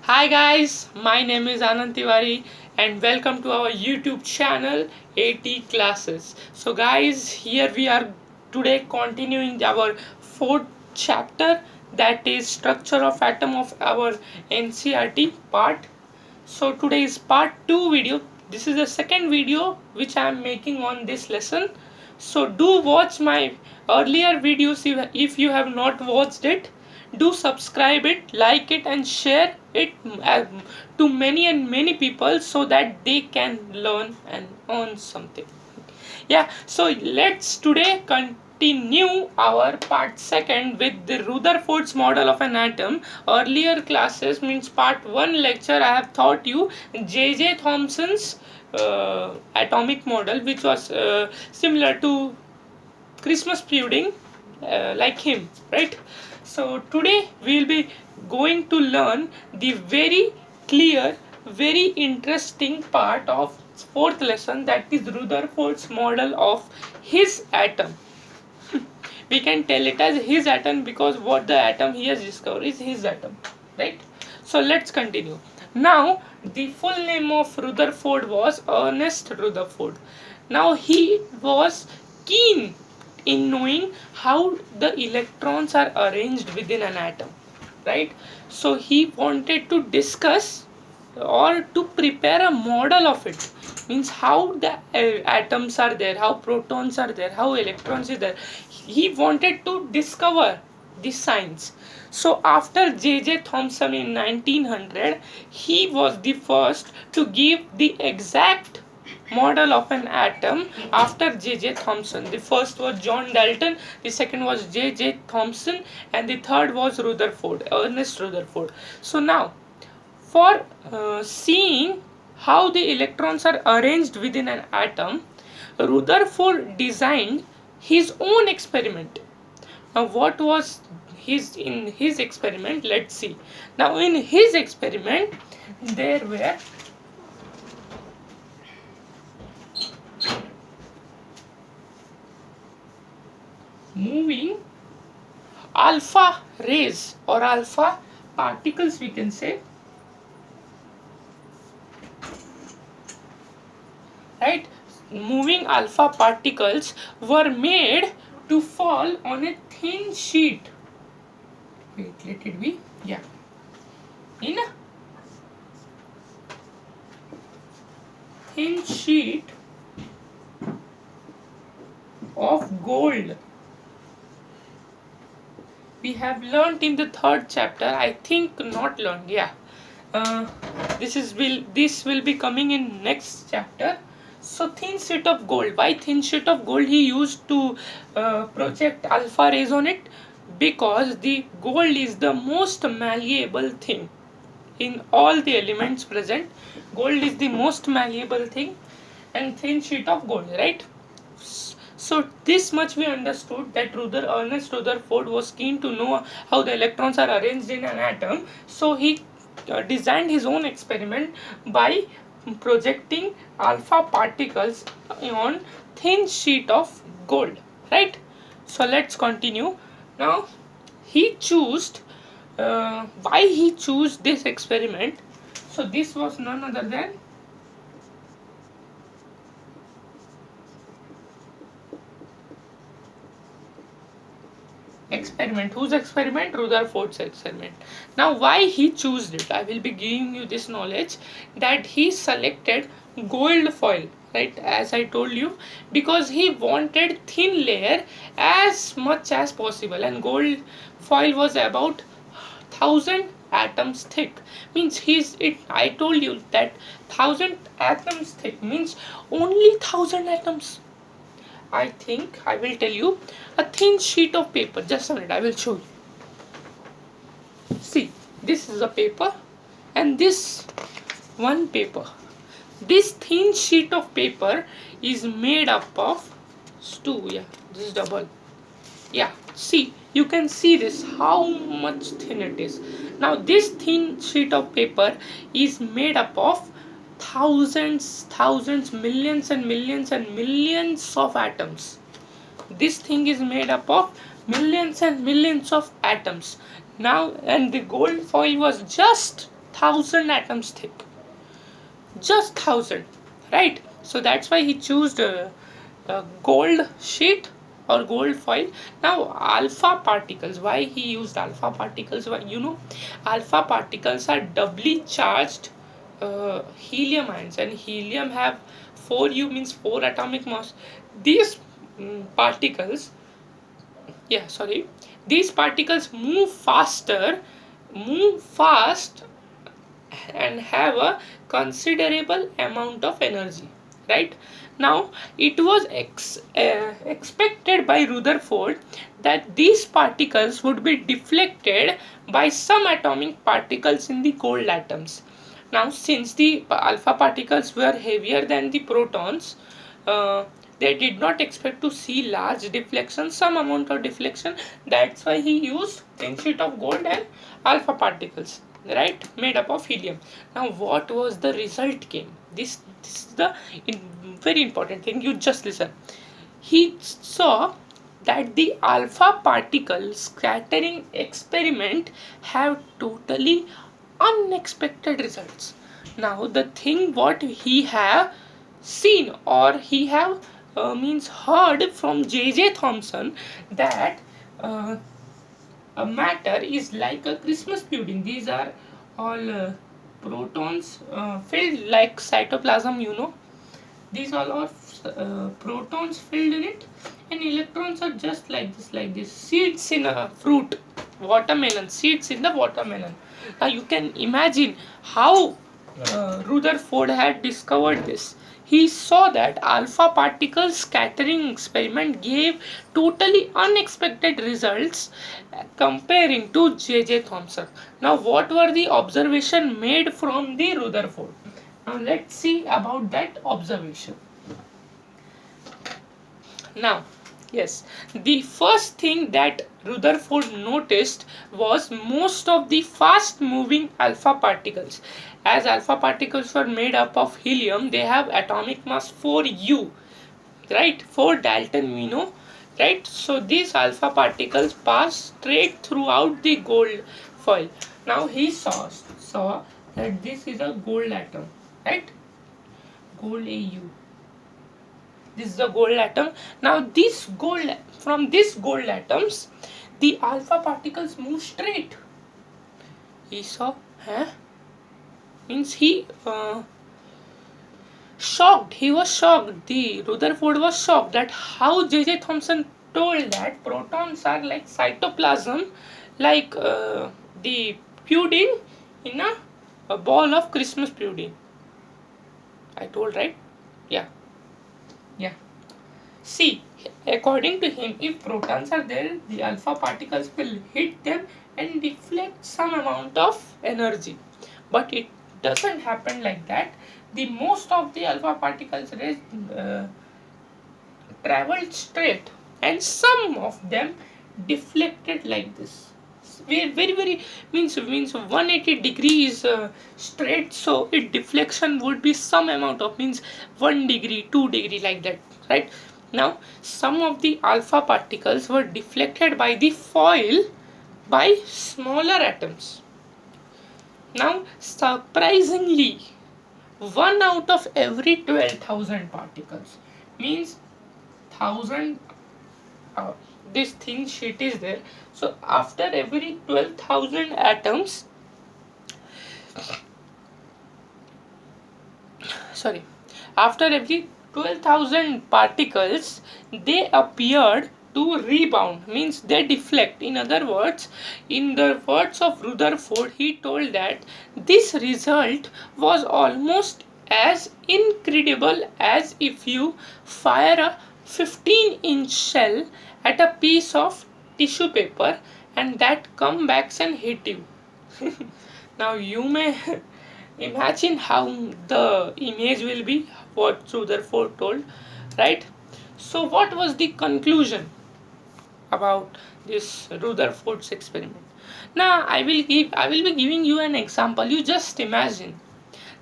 Hi guys, my name is Anand Tiwari and welcome to our YouTube channel AT Classes. So guys, here we are today continuing our fourth chapter, that is structure of atom of our NCERT part. So today is part 2 video. This is the second video which I am making on this lesson. So do watch my earlier videos if you have not watched it. Do subscribe it, like it and share it to many and many people so that they can learn and earn something. Yeah, so let's today continue our part second with the Rutherford's model of an atom. Earlier classes means part 1 lecture I have taught you J.J. Thomson's atomic model, which was similar to Christmas pudding, like him, right? So today we will be going to learn the very clear, very interesting part of fourth lesson, that is Rutherford's model of his atom. We can tell it as his atom because what the atom he has discovered is his atom, right? So let's continue. Now the full name of Rutherford was Ernest Rutherford. Now he was keen in knowing how the electrons are arranged within an atom, right? So he wanted to discuss or to prepare a model of it, means how the atoms are there, how protons are there, how electrons is there. He wanted to discover the science. So after J.J. Thomson in 1900, he was the first to give the exact model of an atom after J.J. Thomson. The first was John Dalton, the second was J.J. Thomson, and the third was Rutherford, Ernest Rutherford. So now, for seeing how the electrons are arranged within an atom, Rutherford designed his own experiment. Now what was in his experiment? Let's see. Now in his experiment there were moving alpha rays or alpha particles, we can say, right? Moving alpha particles were made to fall on a thin sheet. Wait, let it be. Yeah. In a thin sheet of gold. We have learnt in the third chapter. I think not learned. Yeah. This will be coming in next chapter. So thin sheet of gold. Why thin sheet of gold he used to project alpha rays on it? Because the gold is the most malleable thing in all the elements present. Gold is the most malleable thing, and thin sheet of gold, right? So this much we understood, that Ernest Rutherford was keen to know how the electrons are arranged in an atom. So he designed his own experiment by projecting alpha particles on thin sheet of gold, right? So let's continue. Now he chose why he chose this experiment. So this was none other than experiment. Whose experiment? Rutherford's experiment. Now why he chose it? I will be giving you this knowledge, that he selected gold foil, right, as I told you, because he wanted thin layer as much as possible, and gold foil was about 1000 atoms thick. Means I told you that 1000 atoms thick means only 1000 atoms. I think I will tell you, a thin sheet of paper. Just a minute, I will show you. See, this is a paper, and this one paper. This thin sheet of paper is made up of two. Yeah, this is double. Yeah, see, you can see this, how much thin it is. Now this thin sheet of paper is made up of thousands, millions and millions and millions of atoms. This thing is made up of millions and millions of atoms. Now, and the gold foil was just 1,000 atoms thick, just 1,000, right? So that's why he chose a gold sheet or gold foil. Now, alpha particles, why he used alpha particles? Why, alpha particles are doubly charged helium ions, and helium have 4u, means 4 atomic mass. These particles, these particles move fast and have a considerable amount of energy, right? Now, it was expected by Rutherford that these particles would be deflected by some atomic particles in the gold atoms. Now, since the alpha particles were heavier than the protons, uh, they did not expect to see large deflection, some amount of deflection. That's why he used thin sheet of gold and alpha particles, right, made up of helium. Now, what was the result came? This is the very important thing. You just listen. He saw that the alpha particle scattering experiment have totally unexpected results. Now, the thing what he have seen, or he have means heard from J.J. Thomson, that a matter is like a Christmas pudding. These are all protons filled like cytoplasm, these all are protons filled in it, and electrons are just like this seeds in a fruit, watermelon, seeds in the watermelon. Now you can imagine how Rutherford had discovered this. He saw that alpha particle scattering experiment gave totally unexpected results comparing to J.J. Thomson. Now, what were the observation made from the Rutherford? Now, let's see about that observation. Now, yes, the first thing that Rutherford noticed was most of the fast moving alpha particles. As alpha particles were made up of helium, they have atomic mass 4u, right? 4 Dalton we know, right? So these alpha particles pass straight throughout the gold foil. Now he saw that this is a gold atom, right? Gold AU. This is the gold atom. Now from this gold atoms, the alpha particles move straight. He saw, means he shocked. He was shocked. The Rutherford was shocked that how J.J. Thomson told that protons are like cytoplasm, like the pudding in a ball of Christmas pudding. I told, right? Yeah. See, according to him, if protons are there, the alpha particles will hit them and deflect some amount of energy. But it doesn't happen like that. The most of the alpha particles traveled straight, and some of them deflected like this. Very means 180 degrees straight, so its deflection would be some amount of, means 1 degree, 2 degree, like that, right? Now, some of the alpha particles were deflected by the foil by smaller atoms. Now, surprisingly, 1 out of every 12,000 particles, means 1,000, this thin sheet is there. So, after every 12,000 atoms, after every 12,000 particles, they appeared to rebound, means they deflect. In other words, in the words of Rutherford, he told that this result was almost as incredible as if you fire a 15-inch shell at a piece of tissue paper and that comes back and hit you. Now you may imagine how the image will be, what Rutherford told, right? So what was the conclusion about this Rutherford's experiment? Now I will be giving you an example. You just imagine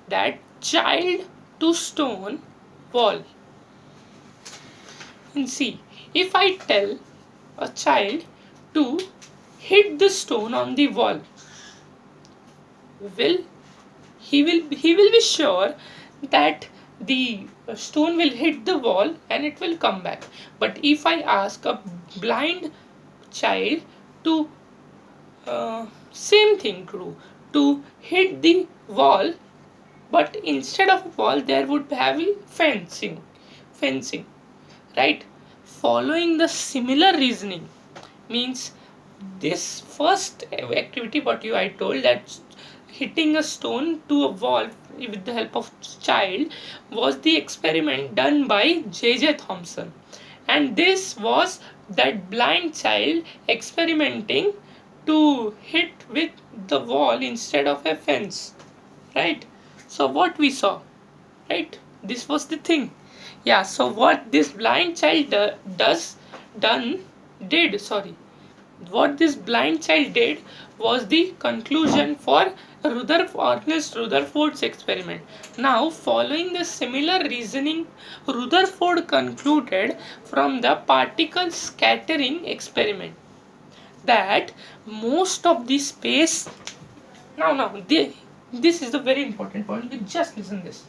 that child to stone wall. And see, if I tell a child to hit the stone on the wall, will he will be sure that the stone will hit the wall and it will come back. But if I ask a blind child to same thing to do, to hit the wall, but instead of a wall there would have a fencing, right? Following the similar reasoning means this first activity what you I told, that hitting a stone to a wall with the help of child, was the experiment done by J.J. Thomson, and this was that blind child experimenting to hit with the wall instead of a fence, right? So what we saw, right, this was the thing. Yeah, so what this blind child did, sorry, what this blind child did was the conclusion for Ernest Rutherford's experiment. Now, following the similar reasoning, Rutherford concluded from the particle scattering experiment that most of the space. This is the very important point. You just listen this.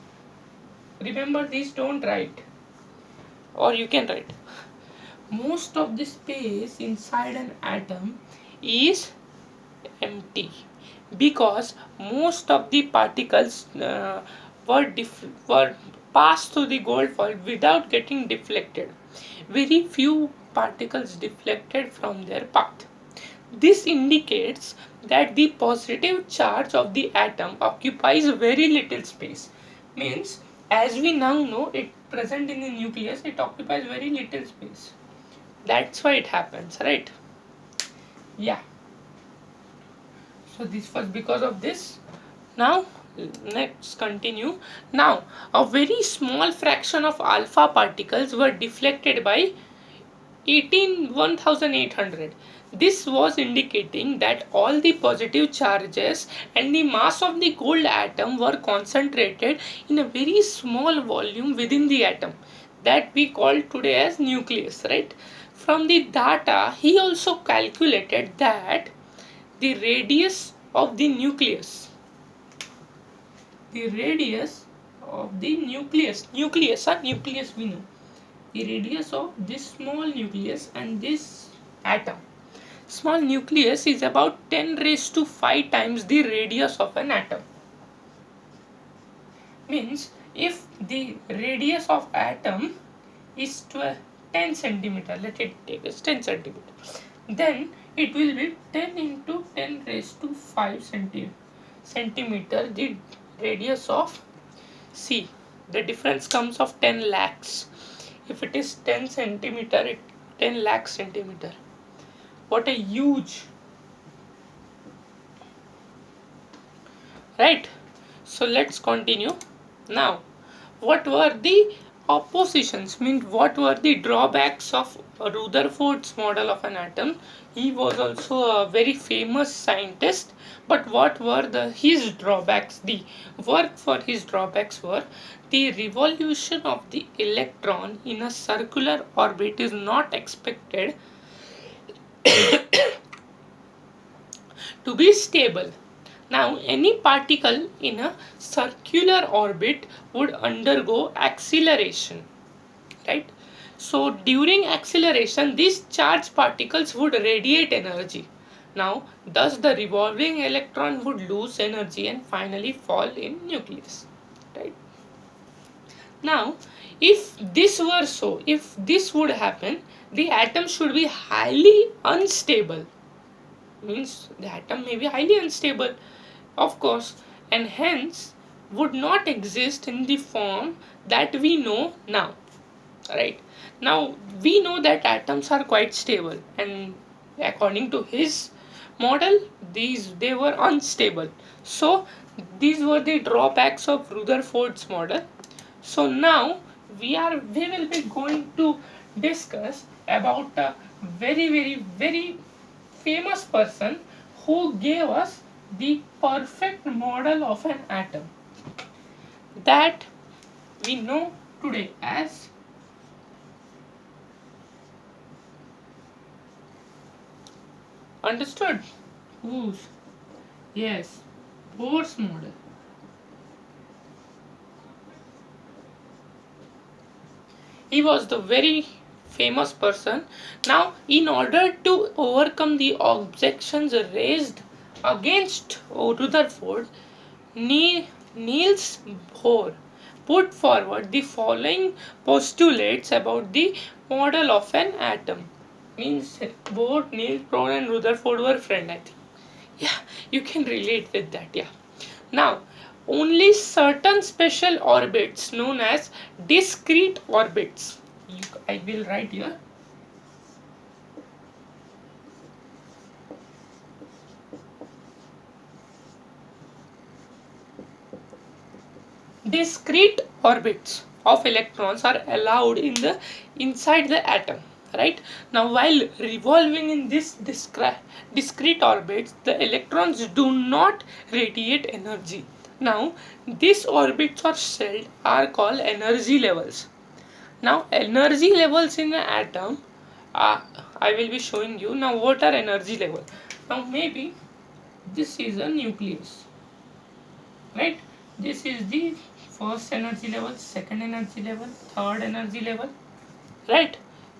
Remember this, don't write, or you can write. Most of the space inside an atom is empty because most of the particles were passed through the gold foil without getting deflected. Very few particles deflected from their path. This indicates that the positive charge of the atom occupies very little space. Means, as we now know, it present in the nucleus, it occupies very little space. That's why it happens, right? Yeah. So this was because of this. Now let's continue. Now a very small fraction of alpha particles were deflected by 1800. This was indicating that all the positive charges and the mass of the gold atom were concentrated in a very small volume within the atom that we call today as nucleus, right? From the data, he also calculated that the radius of the nucleus, nucleus we know, the radius of this small nucleus and this atom. Small nucleus is about 10 raised to 5 times the radius of an atom. Means if the radius of atom is 10 centimeter, let it take as 10 centimeter, then it will be 10 into 10 raised to 5 centimeter the radius of C. The difference comes of 10 lakhs. If it is 10 centimeter, 10 lakh centimeter. What a huge, right? So let's continue. Now, what were the oppositions? Means what were the drawbacks of Rutherford's model of an atom? He was also a very famous scientist, but what were his drawbacks? The work for his drawbacks were the revolution of the electron in a circular orbit is not expected to be stable. Now, any particle in a circular orbit would undergo acceleration, right? So, during acceleration, these charged particles would radiate energy. Now, thus the revolving electron would lose energy and finally fall in nucleus, right? Now, if this were so, if this would happen, the atom should be highly unstable. Means the atom may be highly unstable, of course, and hence would not exist in the form that we know now, right? Now we know that atoms are quite stable, and according to his model, they were unstable. So these were the drawbacks of Rutherford's model. So now we will be going to discuss about a very famous person who gave us the perfect model of an atom that we know today as Understood? Whose? Yes, Bohr's model. He was the very famous person. Now, in order to overcome the objections raised against Rutherford, Niels Bohr put forward the following postulates about the model of an atom. Means both Niels Bohr and Rutherford were friends, I think. Yeah, you can relate with that. Yeah. Now, only certain special orbits known as discrete orbits. I will write here. Discrete orbits of electrons are allowed in the inside the atom. Right now, while revolving in this discrete orbits, the electrons do not radiate energy. Now, these orbits or shell are called energy levels. Now, energy levels in an atom, I will be showing you. Now, what are energy level? Now, maybe this is a nucleus, right? This is the first energy level, second energy level, third energy level, right?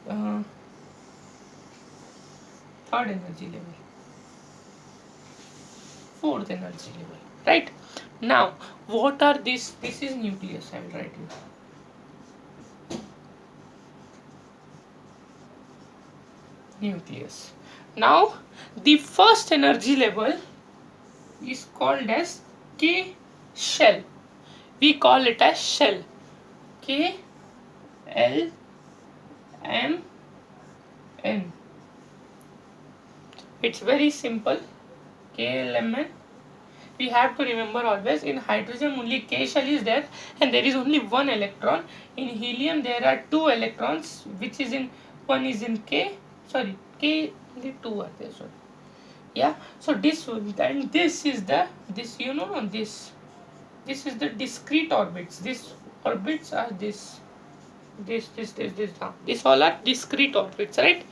Uh, Third energy level, fourth energy level, right? Now, what are these? This is nucleus. I will write you. Nucleus. Now, the first energy level is called as K shell. We call it as shell. K L M N. It's very simple. K L M N. We have to remember always, in hydrogen only K shell is there and there is only one electron. In helium there are two electrons, which is in, one is in K, sorry, K, only two are there, sorry. Yeah, so this one, and this is the, this, you know, this is the discrete orbits. These orbits are this now. These all are discrete orbits, right?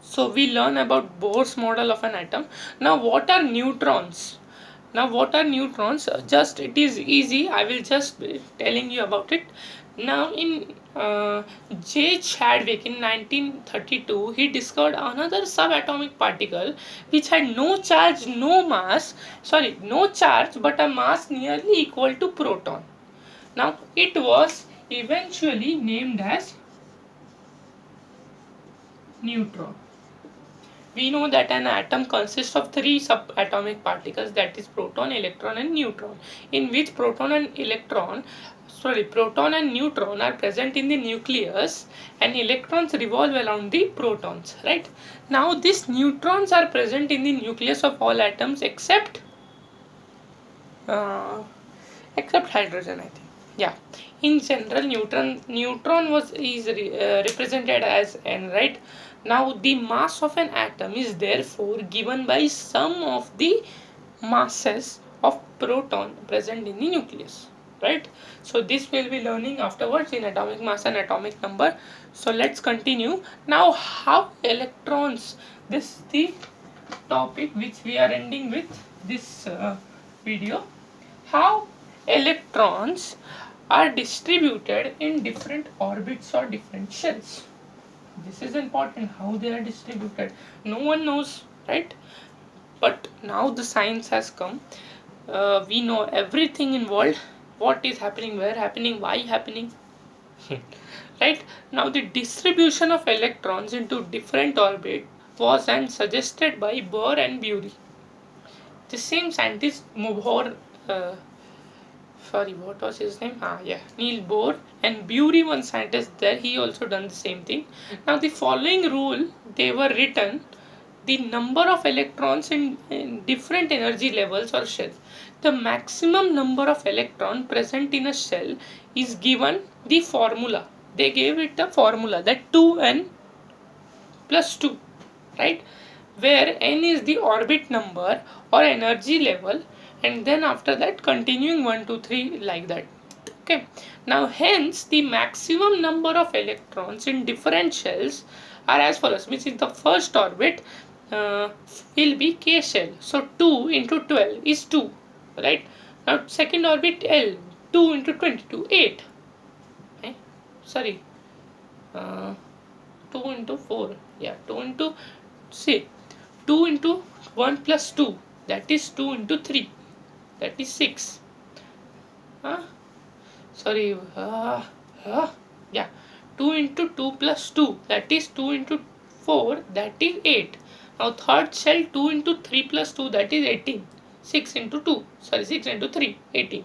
So we learn about Bohr's model of an atom. Now, what are neutrons? Now, what are neutrons? Just, it is easy. I will just be telling you about it. Now, in J. Chadwick in 1932, he discovered another subatomic particle which had no charge, no mass. Sorry, no charge, but a mass nearly equal to proton. Now, it was eventually named as neutron. We know that an atom consists of three subatomic particles, that is proton, electron and neutron, in which proton and neutron are present in the nucleus and electrons revolve around the protons, right? Now these neutrons are present in the nucleus of all atoms except hydrogen, I think. Yeah, in general neutron is represented as N, right? Now the mass of an atom is therefore given by sum of the masses of proton present in the nucleus, right? So this we'll be learning afterwards in atomic mass and atomic number. So let's continue. Now, how electrons, this is the topic which we are ending with this video. How electrons are distributed in different orbits or different shells. This is important, how they are distributed. No one knows, right? But now the science has come. We know everything involved. What is happening, where happening, why happening. Right? Now the distribution of electrons into different orbits was and suggested by Bohr and Bury. The same scientist Bohr, what was his name? Neil Bohr and Bury, one scientist there, he also done the same thing. Now the following rule, they were written, the number of electrons in different energy levels or shells. The maximum number of electrons present in a shell is given the formula. They gave it a formula, that 2n plus 2, right? Where n is the orbit number or energy level, and then after that continuing 1 2 3 like that. Okay, now hence the maximum number of electrons in different shells are as follows, which is the first orbit uh, will be K shell. So 2 into 12 is 2, right? Now second orbit L, 2 into 22, 8. Okay? Sorry, uh, 2 into 4, yeah, 2 into, say, 2 into 1 plus 2, that is 2 into 3, that is 6. Sorry, yeah, 2 into 2 plus 2, that is 2 into 4, that is 8. Now third shell, 2 into 3 plus 2, that is 18. 6 into 2, sorry, 6 into 3, 18.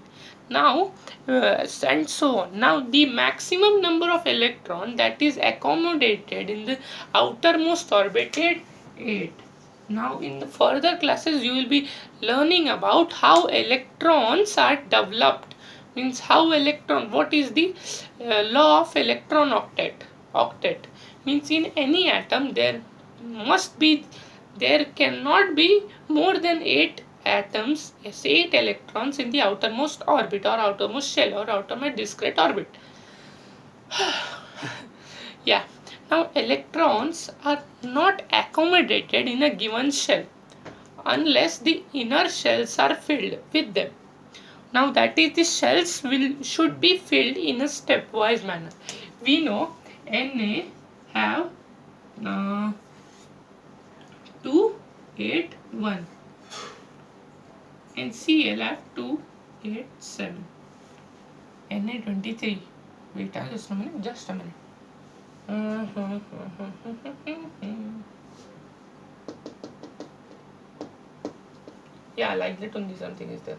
Now and so on. Now the maximum number of electron that is accommodated in the outermost orbit is 8. Now in the further classes you will be learning about how electrons are developed, means how electron, what is the law of electron octet means in any atom there cannot be more than 8 atoms, yes, 8 electrons in the outermost orbit or outermost shell or outermost discrete orbit. Yeah, now electrons are not accommodated in a given shell unless the inner shells are filled with them. Now that is, the shells should be filled in a stepwise manner. We know Na have 2, 8, 1 and Cl have 2, 8, 7. Na 23. Wait, just a minute, just a minute. Yeah, like that only something is there.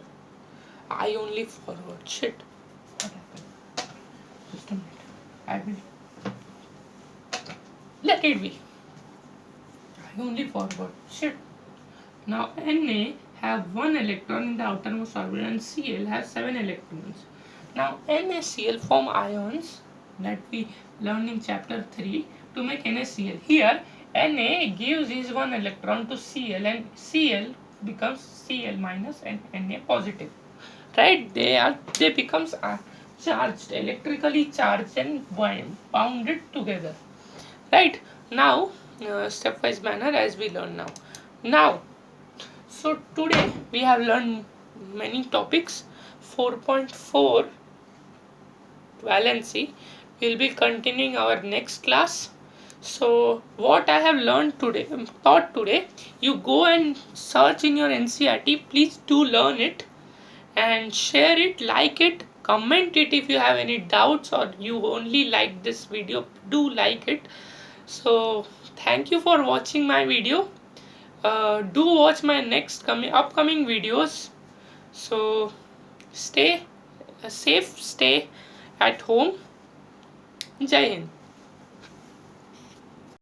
I only forward. Shit. What happened? Just a minute. I will. Let it be. I only forward. Shit. Now Na have 1 electron in the outermost orbit and Cl has 7 electrons. Now NaCl form ions that we learned in chapter 3 to make NaCl. Here Na gives his 1 electron to Cl and Cl becomes Cl minus and Na positive. Right? They becomes charged, electrically charged and bounded together. Right? Now stepwise manner as we learn now. Now, so today we have learned many topics. 4.4 valency. We'll be continuing our next class. So what I have learned today, taught today, you go and search in your NCERT. Please do learn it and share it, like it, comment it if you have any doubts or you only like this video. Do like it. So thank you for watching my video. Do watch my next upcoming videos. So stay safe, stay at home. Jai Hind.